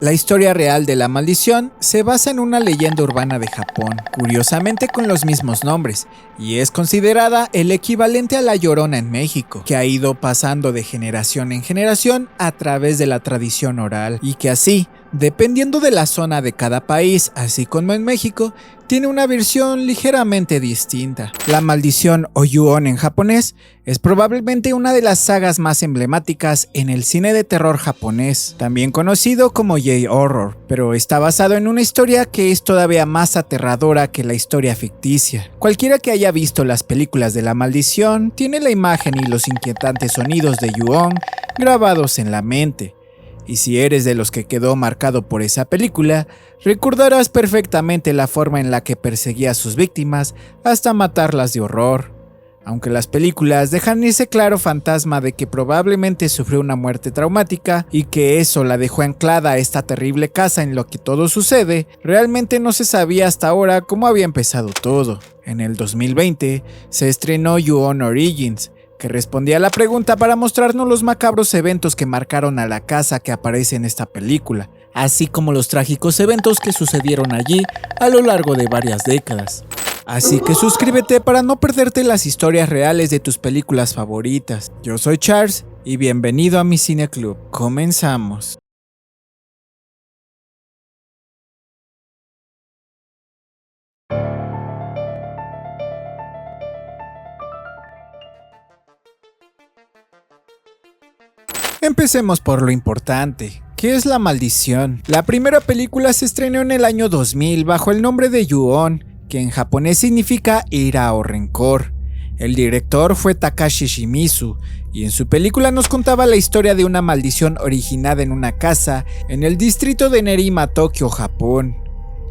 La historia real de la maldición se basa en una leyenda urbana de Japón, curiosamente con los mismos nombres, y es considerada el equivalente a la Llorona en México, que ha ido pasando de generación en generación a través de la tradición oral, y que así, dependiendo de la zona de cada país, así como en México, tiene una versión ligeramente distinta. La maldición o Ju-On en japonés es probablemente una de las sagas más emblemáticas en el cine de terror japonés, también conocido como J-Horror, pero está basado en una historia que es todavía más aterradora que la historia ficticia. Cualquiera que haya visto las películas de la maldición tiene la imagen y los inquietantes sonidos de Ju-On grabados en la mente. Y si eres de los que quedó marcado por esa película, recordarás perfectamente la forma en la que perseguía a sus víctimas hasta matarlas de horror. Aunque las películas dejan ese claro fantasma de que probablemente sufrió una muerte traumática y que eso la dejó anclada a esta terrible casa en lo que todo sucede, realmente no se sabía hasta ahora cómo había empezado todo. En el 2020 se estrenó Ju-On Origins, que respondía a la pregunta para mostrarnos los macabros eventos que marcaron a la casa que aparece en esta película, así como los trágicos eventos que sucedieron allí a lo largo de varias décadas. Así que suscríbete para no perderte las historias reales de tus películas favoritas. Yo soy Charles y bienvenido a mi Cine Club. Comenzamos. Empecemos por lo importante. ¿Qué es La Maldición? La primera película se estrenó en el año 2000 bajo el nombre de Ju-On, que en japonés significa ira o rencor. El director fue Takashi Shimizu, y en su película nos contaba la historia de una maldición originada en una casa en el distrito de Nerima, Tokio, Japón.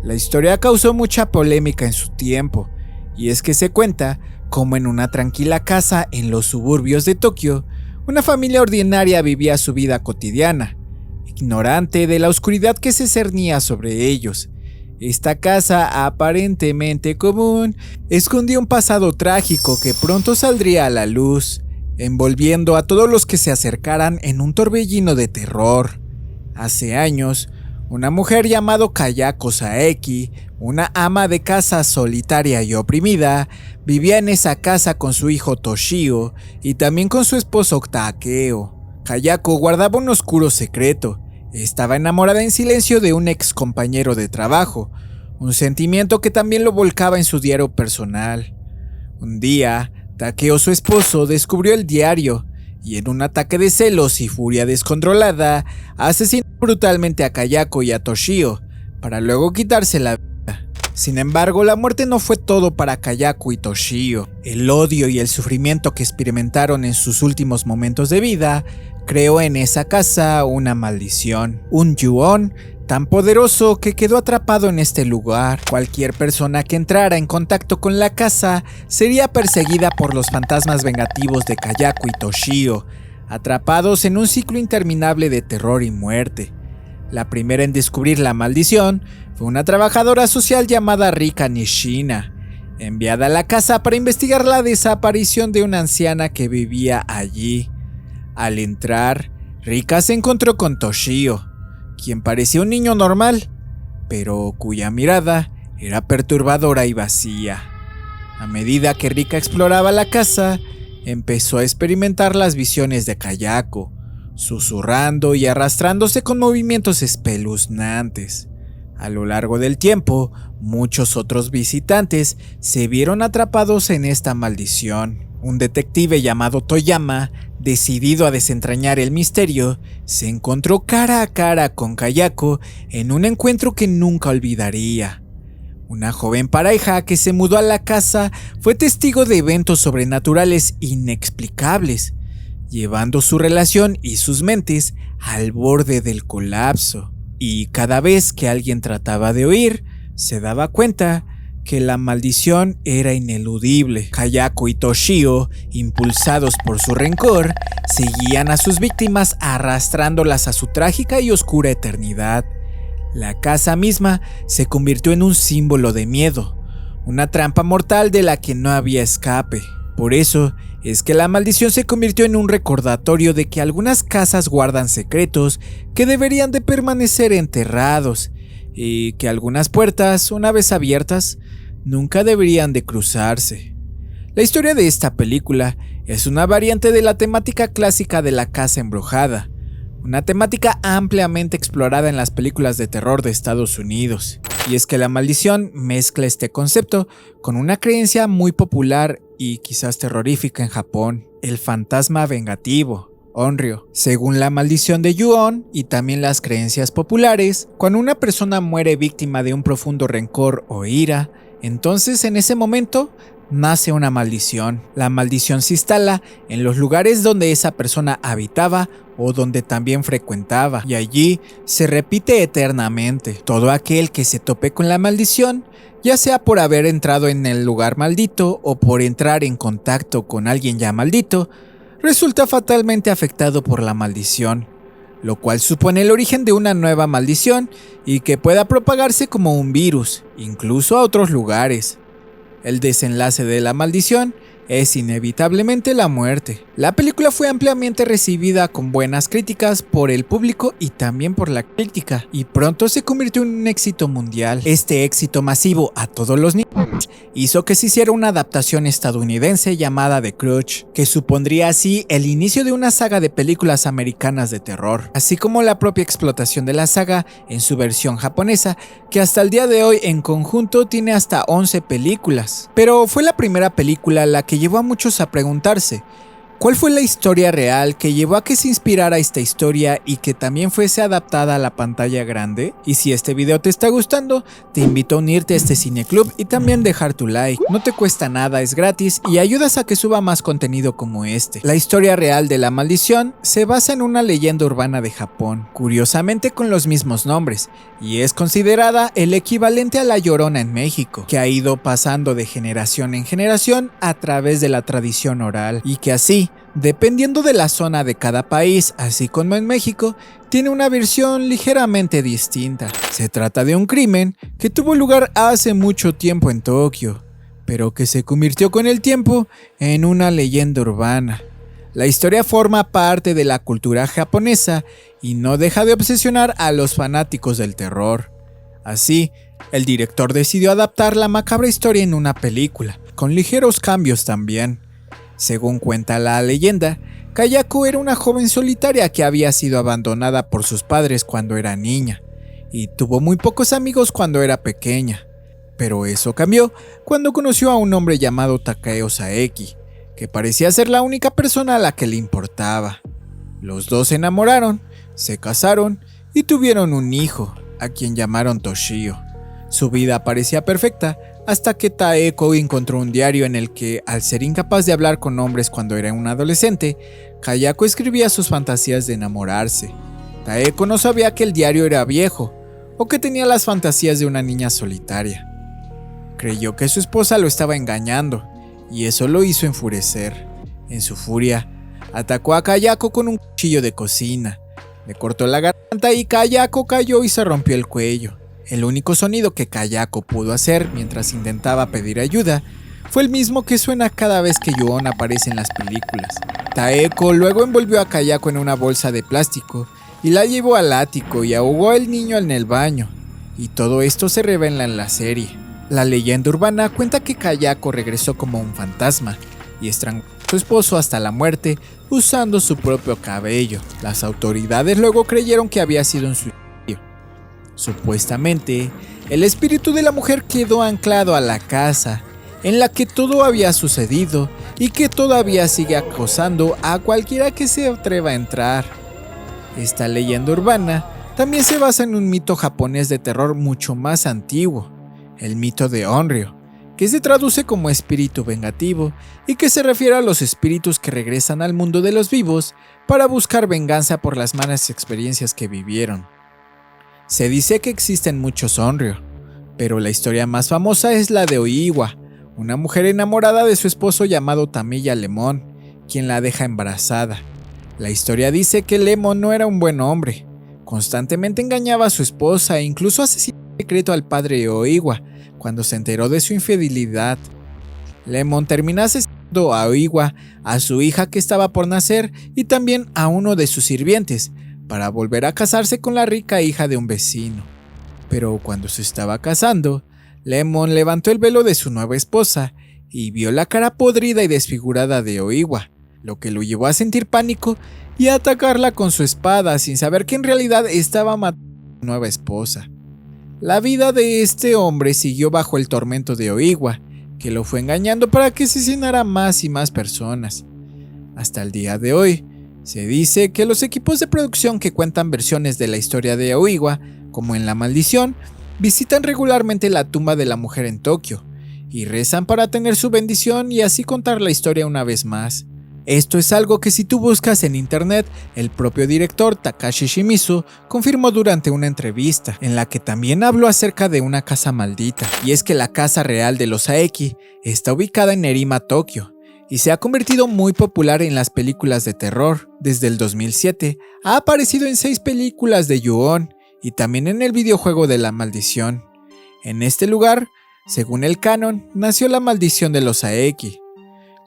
La historia causó mucha polémica en su tiempo, y es que se cuenta como en una tranquila casa en los suburbios de Tokio, una familia ordinaria vivía su vida cotidiana, ignorante de la oscuridad que se cernía sobre ellos. Esta casa, aparentemente común, escondía un pasado trágico que pronto saldría a la luz, envolviendo a todos los que se acercaran en un torbellino de terror. Hace años, una mujer llamada Kayako Saeki, una ama de casa solitaria y oprimida, vivía en esa casa con su hijo Toshio y también con su esposo Takeo. Kayako guardaba un oscuro secreto. Estaba enamorada en silencio de un ex compañero de trabajo, un sentimiento que también lo volcaba en su diario personal. Un día, Takeo, su esposo, descubrió el diario y en un ataque de celos y furia descontrolada, asesinó brutalmente a Kayako y a Toshio, para luego quitarse la vida. Sin embargo, la muerte no fue todo para Kayako y Toshio. El odio y el sufrimiento que experimentaron en sus últimos momentos de vida creó en esa casa una maldición, un Ju-On tan poderoso que quedó atrapado en este lugar. Cualquier persona que entrara en contacto con la casa sería perseguida por los fantasmas vengativos de Kayako y Toshio, atrapados en un ciclo interminable de terror y muerte. La primera en descubrir la maldición fue una trabajadora social llamada Rika Nishina, enviada a la casa para investigar la desaparición de una anciana que vivía allí. Al entrar, Rika se encontró con Toshio, quien parecía un niño normal, pero cuya mirada era perturbadora y vacía. A medida que Rika exploraba la casa, empezó a experimentar las visiones de Kayako, susurrando y arrastrándose con movimientos espeluznantes. A lo largo del tiempo, muchos otros visitantes se vieron atrapados en esta maldición. Un detective llamado Toyama, decidido a desentrañar el misterio, se encontró cara a cara con Kayako en un encuentro que nunca olvidaría. Una joven pareja que se mudó a la casa fue testigo de eventos sobrenaturales inexplicables, llevando su relación y sus mentes al borde del colapso. Y cada vez que alguien trataba de huir, se daba cuenta que la maldición era ineludible. Kayako y Toshio, impulsados por su rencor, seguían a sus víctimas arrastrándolas a su trágica y oscura eternidad. La casa misma se convirtió en un símbolo de miedo, una trampa mortal de la que no había escape. Por eso, es que la maldición se convirtió en un recordatorio de que algunas casas guardan secretos que deberían de permanecer enterrados y que algunas puertas, una vez abiertas, nunca deberían de cruzarse. La historia de esta película es una variante de la temática clásica de la casa embrujada, una temática ampliamente explorada en las películas de terror de Estados Unidos. Y es que la maldición mezcla este concepto con una creencia muy popular y quizás terrorífica en Japón, el fantasma vengativo, Onryo. Según la maldición de Ju-on y también las creencias populares, cuando una persona muere víctima de un profundo rencor o ira, entonces en ese momento nace una maldición. La maldición se instala en los lugares donde esa persona habitaba o donde también frecuentaba, y allí se repite eternamente. Todo aquel que se tope con la maldición, ya sea por haber entrado en el lugar maldito o por entrar en contacto con alguien ya maldito, resulta fatalmente afectado por la maldición, lo cual supone el origen de una nueva maldición y que pueda propagarse como un virus, incluso a otros lugares. El desenlace de la maldición es inevitablemente la muerte. La película fue ampliamente recibida con buenas críticas por el público y también por la crítica, y pronto se convirtió en un éxito mundial. Este éxito masivo a todos los niveles hizo que se hiciera una adaptación estadounidense llamada The Crutch, que supondría así el inicio de una saga de películas americanas de terror, así como la propia explotación de la saga en su versión japonesa, que hasta el día de hoy en conjunto tiene hasta 11 películas. Pero fue la primera película la que llevó a muchos a preguntarse, ¿cuál fue la historia real que llevó a que se inspirara esta historia y que también fuese adaptada a la pantalla grande? Y si este video te está gustando, te invito a unirte a este cineclub y también dejar tu like. No te cuesta nada, es gratis y ayudas a que suba más contenido como este. La historia real de la maldición se basa en una leyenda urbana de Japón, curiosamente con los mismos nombres, y es considerada el equivalente a la Llorona en México, que ha ido pasando de generación en generación a través de la tradición oral, y que así, dependiendo de la zona de cada país, así como en México, tiene una versión ligeramente distinta. Se trata de un crimen que tuvo lugar hace mucho tiempo en Tokio, pero que se convirtió con el tiempo en una leyenda urbana. La historia forma parte de la cultura japonesa y no deja de obsesionar a los fanáticos del terror. Así, el director decidió adaptar la macabra historia en una película, con ligeros cambios también. Según cuenta la leyenda, Kayako era una joven solitaria que había sido abandonada por sus padres cuando era niña, y tuvo muy pocos amigos cuando era pequeña. Pero eso cambió cuando conoció a un hombre llamado Takeo Saeki, que parecía ser la única persona a la que le importaba. Los dos se enamoraron, se casaron y tuvieron un hijo, a quien llamaron Toshio. Su vida parecía perfecta hasta que Taeko encontró un diario en el que, al ser incapaz de hablar con hombres cuando era un adolescente, Kayako escribía sus fantasías de enamorarse. Taeko no sabía que el diario era viejo o que tenía las fantasías de una niña solitaria. Creyó que su esposa lo estaba engañando y eso lo hizo enfurecer. En su furia, atacó a Kayako con un cuchillo de cocina, le cortó la garganta y Kayako cayó y se rompió el cuello. El único sonido que Kayako pudo hacer mientras intentaba pedir ayuda fue el mismo que suena cada vez que Ju-on aparece en las películas. Taeko luego envolvió a Kayako en una bolsa de plástico y la llevó al ático y ahogó al niño en el baño. Y todo esto se revela en la serie. La leyenda urbana cuenta que Kayako regresó como un fantasma y estranguló a su esposo hasta la muerte usando su propio cabello. Las autoridades luego creyeron que había sido un suicidio. Supuestamente, el espíritu de la mujer quedó anclado a la casa en la que todo había sucedido y que todavía sigue acosando a cualquiera que se atreva a entrar. Esta leyenda urbana también se basa en un mito japonés de terror mucho más antiguo, el mito de Onryo, que se traduce como espíritu vengativo y que se refiere a los espíritus que regresan al mundo de los vivos para buscar venganza por las malas experiencias que vivieron. Se dice que existen muchos Onryo, pero la historia más famosa es la de Oiwa, una mujer enamorada de su esposo llamado Tamiya Lemon, quien la deja embarazada. La historia dice que Lemon no era un buen hombre, constantemente engañaba a su esposa e incluso asesinó en secreto al padre de Oiwa cuando se enteró de su infidelidad. Lemon termina asesinando a Oiwa, a su hija que estaba por nacer y también a uno de sus sirvientes, para volver a casarse con la rica hija de un vecino. Pero cuando se estaba casando, Lemon levantó el velo de su nueva esposa y vio la cara podrida y desfigurada de Oiwa, lo que lo llevó a sentir pánico y a atacarla con su espada sin saber que en realidad estaba matando a su nueva esposa. La vida de este hombre siguió bajo el tormento de Oiwa, que lo fue engañando para que asesinara más y más personas. Hasta el día de hoy, se dice que los equipos de producción que cuentan versiones de la historia de Oiwa, como en La Maldición, visitan regularmente la tumba de la mujer en Tokio, y rezan para tener su bendición y así contar la historia una vez más. Esto es algo que si tú buscas en internet, el propio director Takashi Shimizu confirmó durante una entrevista, en la que también habló acerca de una casa maldita, y es que la casa real de los Aeki está ubicada en Nerima, Tokio, y se ha convertido muy popular en las películas de terror. Desde el 2007 ha aparecido en 6 películas de Ju-On y también en el videojuego de La Maldición. En este lugar, según el canon, nació la maldición de los Aeki.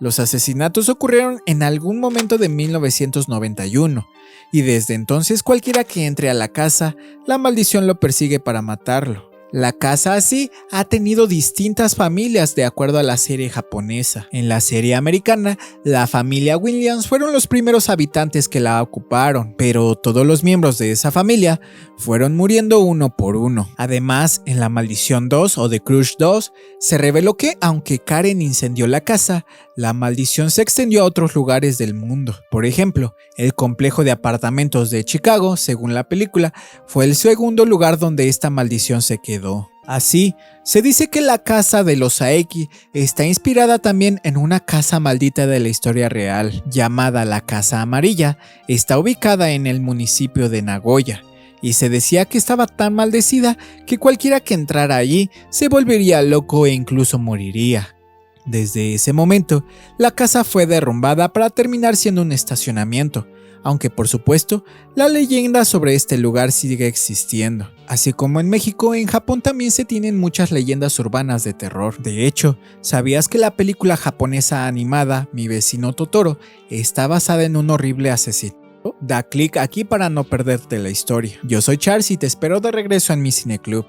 Los asesinatos ocurrieron en algún momento de 1991, y desde entonces cualquiera que entre a la casa, la maldición lo persigue para matarlo. La casa así ha tenido distintas familias de acuerdo a la serie japonesa. En la serie americana, la familia Williams fueron los primeros habitantes que la ocuparon, pero todos los miembros de esa familia fueron muriendo uno por uno. Además, en La Maldición 2 o The Crush 2, se reveló que aunque Karen incendió la casa, la maldición se extendió a otros lugares del mundo. Por ejemplo, el complejo de apartamentos de Chicago, según la película, fue el segundo lugar donde esta maldición se quedó. Así, se dice que la casa de los Aeki está inspirada también en una casa maldita de la historia real, llamada la Casa Amarilla. Está ubicada en el municipio de Nagoya, y se decía que estaba tan maldecida que cualquiera que entrara allí se volvería loco e incluso moriría. Desde ese momento, la casa fue derrumbada para terminar siendo un estacionamiento, aunque por supuesto, la leyenda sobre este lugar sigue existiendo. Así como en México, en Japón también se tienen muchas leyendas urbanas de terror. De hecho, ¿sabías que la película japonesa animada Mi vecino Totoro está basada en un horrible asesino? Da clic aquí para no perderte la historia. Yo soy Charles y te espero de regreso en mi cineclub.